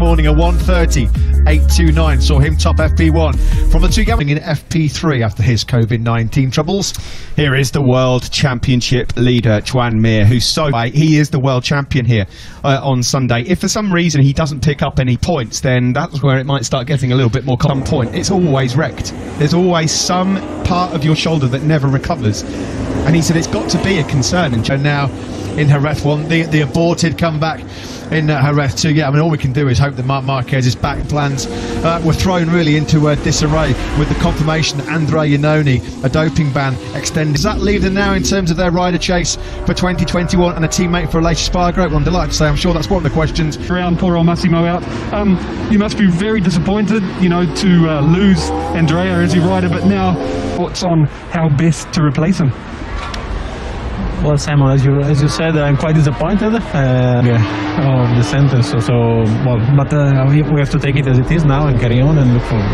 morning, a 1:30.829 saw him top FP1 from the two gambling in FP3 after his COVID-19 troubles. Here is the World Championship leader, Juan Mir, he is the world champion here on Sunday. If for some reason he doesn't pick up any points, then that's where it might start getting a little bit more common point. It's always wrecked. There's always some part of your shoulder that never recovers. And he said it's got to be a concern. And now in Jerez 1, the aborted comeback in Jerez 2. Yeah, I mean, all we can do is hope that Marc Marquez's back plans were thrown really into disarray with the confirmation that Andre Iannone, a doping ban extended. Does that leave them now in terms of their rider chase for 2021 and a teammate for Aleix Spargo? Well, I'm delighted to say I'm sure that's one of the questions. Around poor old Massimo out. You must be very disappointed, you know, to lose Andrea as your rider, but now thoughts on how best to replace him? Well, Simon, as you said, I'm quite disappointed of the sentence. But we have to take it as it is now and carry on and look forward.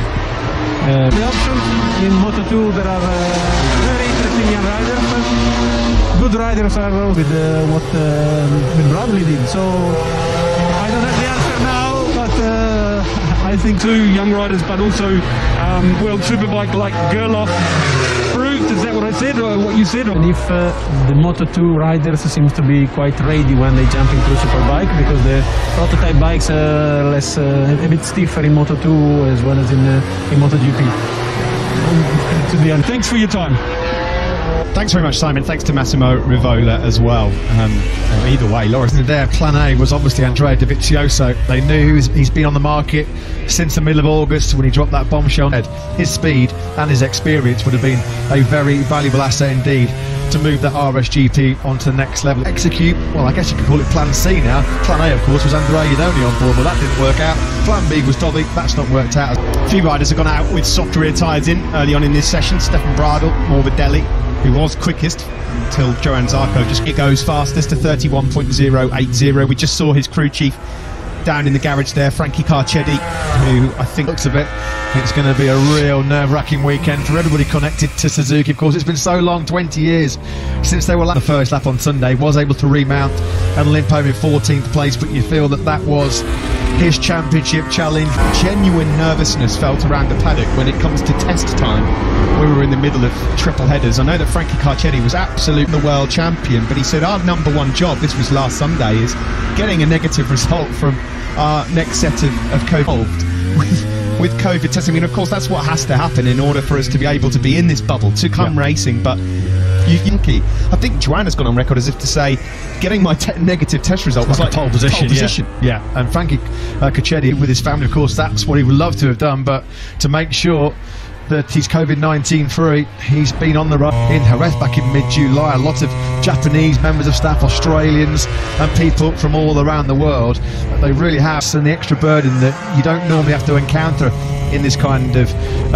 The options in Moto2, there are very interesting young riders. Good riders are with what Bradley did. So I don't have the answer now, but I think two young riders, but also World Superbike like Gerloff. Is that what I said or what you said? And if the Moto2 riders seems to be quite ready when they jump into a superbike, because the prototype bikes are less, a bit stiffer in Moto2 as well as in Motogp. Thanks for your time. Thanks very much, Simon. Thanks to Massimo Rivola as well. Either way, Laura, their plan A was obviously Andrea Dovizioso. They knew he's been on the market since the middle of August when he dropped that bombshell. His speed and his experience would have been a very valuable asset indeed to move that RSGP onto the next level. Execute, well, I guess you could call it Plan C now. Plan A, of course, was Andrea Iannone on board, but that didn't work out. Plan B was Dovi. That's not worked out. A few riders have gone out with soft rear tyres in early on in this session. Stefan Bradl, Morbidelli, who was quickest until Johan Zarco it goes fastest to 31.080. We just saw his crew chief down in the garage there, Frankie Carcetti, who I think looks a bit. It's going to be a real nerve-wracking weekend for everybody connected to Suzuki. Of course, it's been so long, 20 years since they were the first lap on Sunday, was able to remount and limp home in 14th place, but you feel that was his championship challenge. Genuine nervousness felt around the paddock when it comes to test time. We were in the middle of triple headers. I know that Frankie Carcetti was absolutely the world champion, but he said our number one job, this was last Sunday, is getting a negative result from our next set of COVID with COVID testing. I mean, of course, that's what has to happen in order for us to be able to be in this bubble, to come racing, but I think Joanna's gone on record as if to say getting my negative test result was like pole position. Yeah. And Frankie Carcetti with his family, of course, that's what he would love to have done, but to make sure that he's COVID-19 free, he's been on the run in Jerez back in mid-July. A lot of Japanese members of staff, Australians and people from all around the world. They really have, and the extra burden that you don't normally have to encounter in this kind of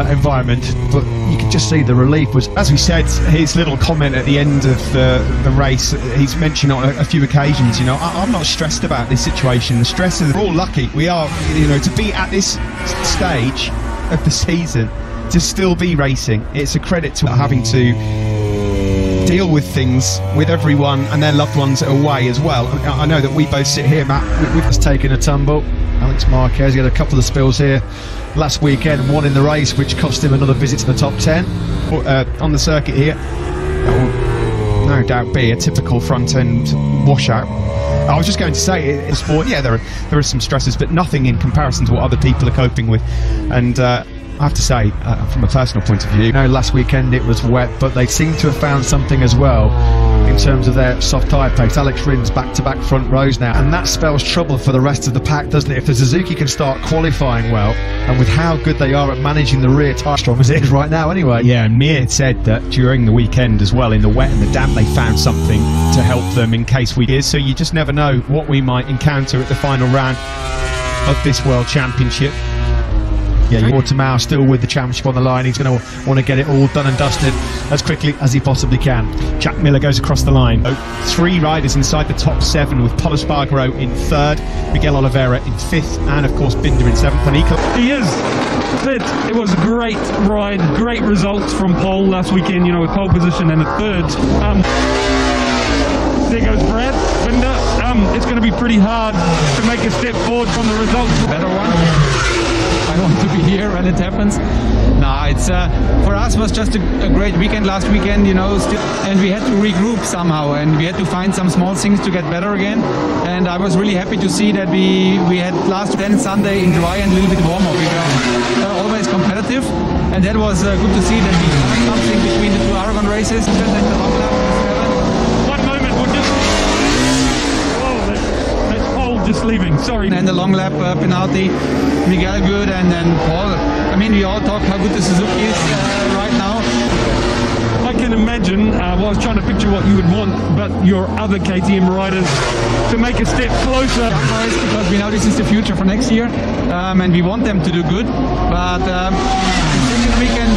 environment, but you can just see the relief was, as we said, his little comment at the end of the race. He's mentioned on a few occasions, you know, I'm not stressed about this situation. The stress is, we're all lucky. We are, you know, to be at this stage of the season, to still be racing. It's a credit to having to deal with things with everyone and their loved ones away as well. I know that we both sit here, Matt, we've just taken a tumble. Alex Marquez, he had a couple of spills here last weekend, one in the race which cost him another visit to the top 10 on the circuit here. That will no doubt be a typical front end washout. I was just going to say, in sport, yeah, there are some stresses, but nothing in comparison to what other people are coping with. And I have to say, from a personal point of view, you know, last weekend it was wet, but they seem to have found something as well in terms of their soft tyre pace. Alex Rins back-to-back front rows now, and that spells trouble for the rest of the pack, doesn't it? If the Suzuki can start qualifying well, and with how good they are at managing the rear tyre, strong as it is right now anyway. Yeah, and Mir said that during the weekend as well, in the wet and the damp, they found something to help them in case we did. So you just never know what we might encounter at the final round of this World Championship. Yeah, Portimao still with the championship on the line. He's going to want to get it all done and dusted as quickly as he possibly can. Jack Miller goes across the line. 3 riders inside the top 7, with Pol Espargaro in 3rd, Miguel Oliveira in 5th, and of course Binder in 7th. And he is fit. It was a great ride, great results from Pol last weekend, you know, with pole position and a 3rd. There goes Brad Binder. it's going to be pretty hard to make a step forward from the results. Better one. I want to be here when it happens. No, it's for us was just a great weekend last weekend, you know, and we had to regroup somehow, and we had to find some small things to get better again. And I was really happy to see that we had last Sunday in dry and a little bit warmer. We were always competitive, and that was good to see that we found something between the two Aragon races. One moment, we'll just... Oh, that's Paul just leaving, sorry. And the long lap penalty, Miguel good, and then Paul. I mean, we all talk how good the Suzuki is right now. I can imagine, I was trying to picture what you would want, but your other KTM riders to make a step closer. Because we know this is the future for next year, and we want them to do good. But second weekend,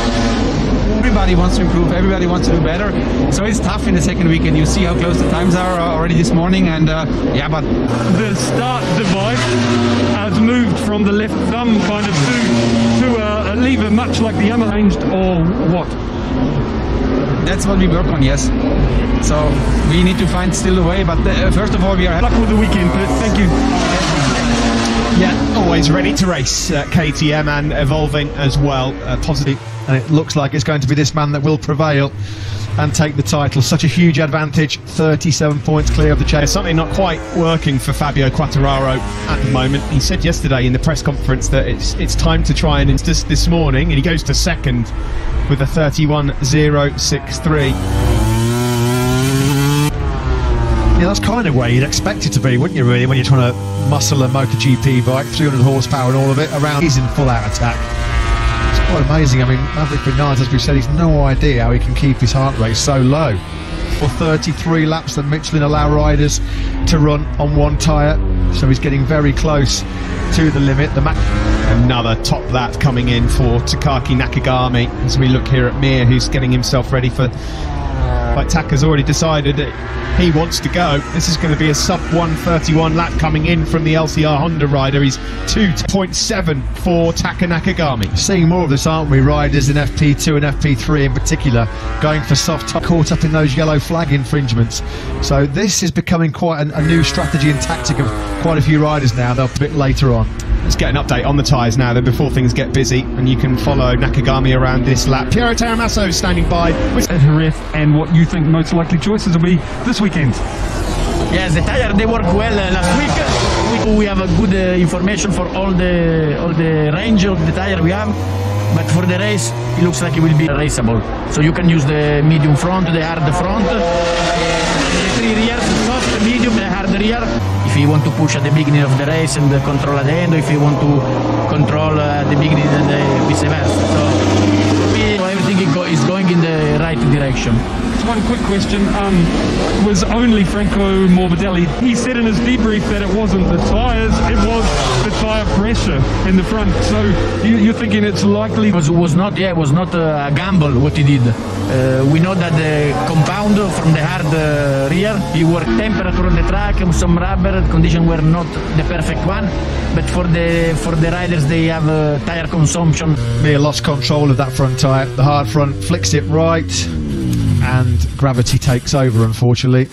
everybody wants to improve, everybody wants to do better. So it's tough in the second weekend. You see how close the times are already this morning, and yeah, but the start device has moved from the left thumb kind of to a lever, much like the Yamaha changed, or what? That's what we work on, yes. So we need to find still a way, but first of all, we are... Luck with the weekend, Pete. Thank you. Yeah, always ready to race, KTM, and evolving as well, positive. And it looks like it's going to be this man that will prevail and take the title. Such a huge advantage, 37 points clear of the chase. Something not quite working for Fabio Quartararo at the moment. He said yesterday in the press conference that it's time to try and insist this morning, and he goes to second with a 31.063. Yeah, that's kind of where you'd expect it to be, wouldn't you, really, when you're trying to muscle a MotoGP bike, 300 horsepower and all of it, around. He's in full-out attack. It's quite amazing. I mean, Maverick Vinales, as we said, he's no idea how he can keep his heart rate so low. For 33 laps that Michelin allow riders to run on one tyre, so he's getting very close to the limit. Another top that coming in for Takaki Nakagami as we look here at Mir, who's getting himself ready for... Like Taka's already decided that he wants to go. This is going to be a sub 131 lap coming in from the LCR Honda rider. He's 2.7 for Taka Nakagami. Seeing more of this, aren't we? Riders in FP2 and FP3 in particular going for soft top, caught up in those yellow flag infringements. So this is becoming quite a new strategy and tactic of quite a few riders now. They'll a bit later on. Let's get an update on the tyres now, then, before things get busy, and you can follow Nakagami around this lap. Piero Taramasso standing by with at Jerez, and what you think most likely choices will be this weekend. Yes, the tire they work well last week. We have a good information for all the range of the tire we have, but for the race it looks like it will be raceable. So you can use the medium front, the hard front, the three rears, soft, medium, the hard rear. If you want to push at the beginning of the race and control at the end, or if you want to control at the beginning and vice versa. So for me, everything is going in the right direction. One quick question, was only Franco Morbidelli. He said in his debrief that it wasn't the tyres, it was the tyre pressure in the front. So you're thinking it's likely... It was not a gamble what he did. We know that the compound from the hard rear, he worked temperature on the track, some rubber, conditions were not the perfect one, but for the riders they have tyre consumption. Mir lost control of that front tyre, the hard front, flicks it right, and gravity takes over, unfortunately,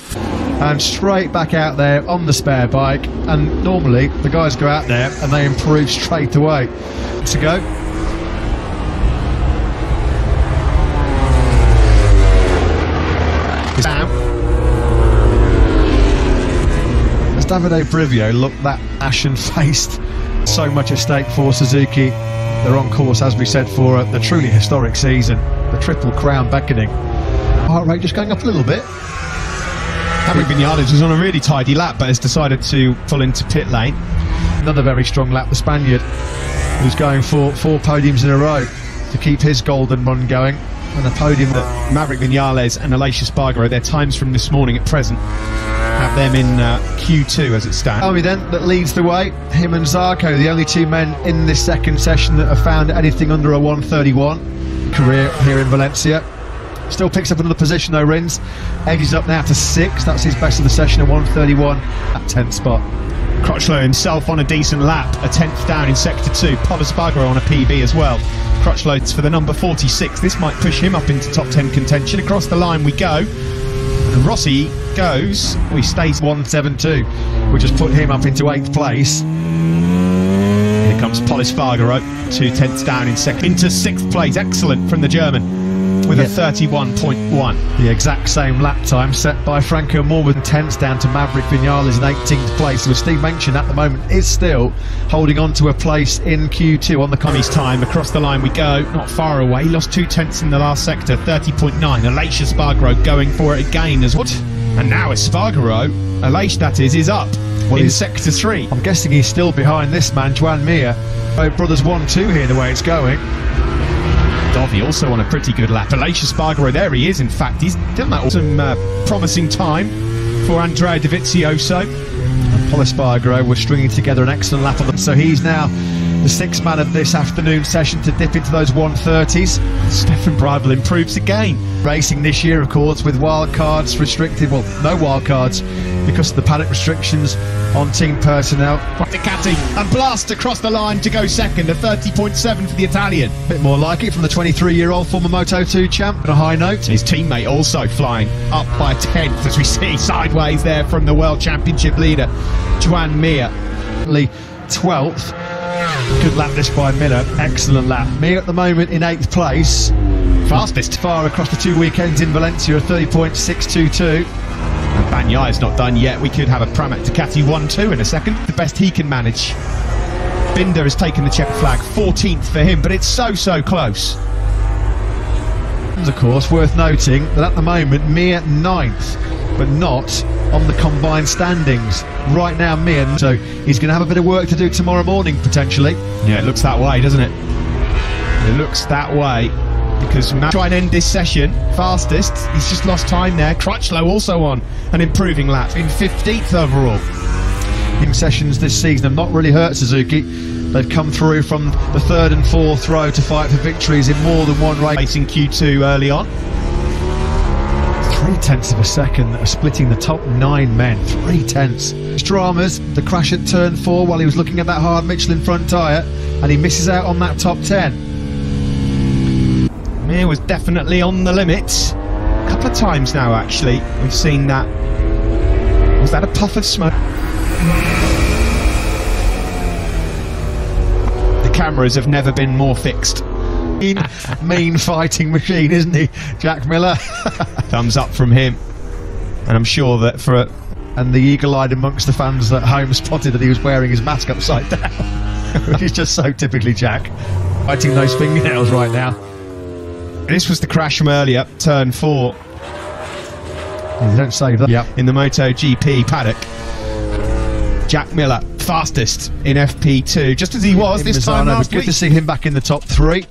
and straight back out there on the spare bike. And normally the guys go out there and they improve straight away. To go. Down. As Davide Brivio looked that ashen-faced, so much at stake for Suzuki. They're on course, as we said, for the truly historic season, the Triple Crown beckoning. Heart rate just going up a little bit. Maverick Vinales was on a really tidy lap, but has decided to pull into pit lane. Another very strong lap, the Spaniard, who's going for 4 podiums in a row to keep his golden run going. And the podium that Maverick Vinales and Aleix Espargaro, their times from this morning at present, have them in Q2 as it stands. Army then that leads the way, him and Zarco, the only two men in this second session that have found anything under a 131 career here in Valencia. Still picks up another position though, Rins. Edges up now to 6. That's his best of the session at 131 at 10th spot. Crutchlow himself on a decent lap, a 10th down in Sector 2. Paul Espargaro on a PB as well. Crutchlow's for the number 46. This might push him up into top 10 contention. Across the line we go. And Rossi goes. He stays 172, which has put him up into 8th place. Here comes Polis Spargaro, 2/10 down in second. Into 6th place, excellent from the German, with a 31.1. The exact same lap time set by Franco Morgan, 10th down to Maverick Vinales in 18th place, who, as Steve mentioned, at the moment is still holding on to a place in Q2 on the Cummings time. Across the line we go, not far away, lost 2/10 in the last sector, 30.9. Aleix Spargaro going for it again as well. And now Spargaro, Aleix that is up in sector 3. I'm guessing he's still behind this man, Joan Mir. Both brothers 1-2 here, the way it's going. Dovi also on a pretty good lap. Aleix Spargaro, there he is, in fact. He's done that some promising time for Andrea Dovizioso. Polis Spargaro was stringing together an excellent lap on them, so he's now the 6th man of this afternoon session to dip into those 130s. Stefan Bradl improves again. Racing this year, of course, with wildcards restricted, well, no wildcards because of the paddock restrictions on team personnel. Ducati and blast across the line to go second, a 30.7 for the Italian. A bit more like it from the 23-year-old former Moto2 champ on a high note. His teammate also flying up by 10th, as we see sideways there from the World Championship leader, Joan Mir. 12th. Good lap this by Miller, excellent lap. Mir at the moment in 8th place. Fastest far across the 2 weekends in Valencia, 30.622. And Bagnaia not done yet. We could have a Pramac Ducati 1-2 in a second. The best he can manage. Binder has taken the check flag, 14th for him, but it's so close. Of course, worth noting that at the moment Mir 9th, but not on the combined standings. Right now Mir, so he's going to have a bit of work to do tomorrow morning potentially. Yeah, it looks that way, doesn't it? It looks that way, because try and end this session fastest. He's just lost time there. Crutchlow also on an improving lap in 15th overall. In sessions this season have not really hurt Suzuki. They've come through from the 3rd and 4th row to fight for victories in more than one race. Racing Q2 early on. 0.3 of a second that are splitting the top 9 men. 0.3. Dramas, the crash at turn 4 while he was looking at that hard Michelin front tyre, and he misses out on that top 10. Mir was definitely on the limits. A couple of times now, actually, we've seen that. Was that a puff of smoke? The cameras have never been more fixed. Mean fighting machine, isn't he, Jack Miller? Thumbs up from him. And I'm sure that and the eagle-eyed amongst the fans at home spotted that he was wearing his mask upside down, which is just so typically Jack. Biting those fingernails right now. This was the crash from earlier, turn 4. You don't say that. Yep. In the Motogp paddock. Jack Miller, fastest in FP2, just as he was this time last week. Good to see him back in the top 3.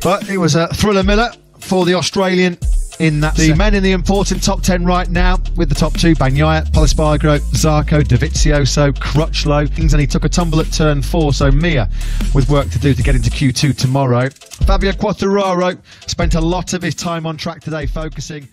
But it was a thriller Miller for the Australian in that. The men in the important top 10 right now, with the top 2, Bagnaia, Polis Spargaro, Zarco, Dovizioso, Crutchlow, and he took a tumble at turn 4, so Mir with work to do to get into Q2 tomorrow. Fabio Quartararo spent a lot of his time on track today focusing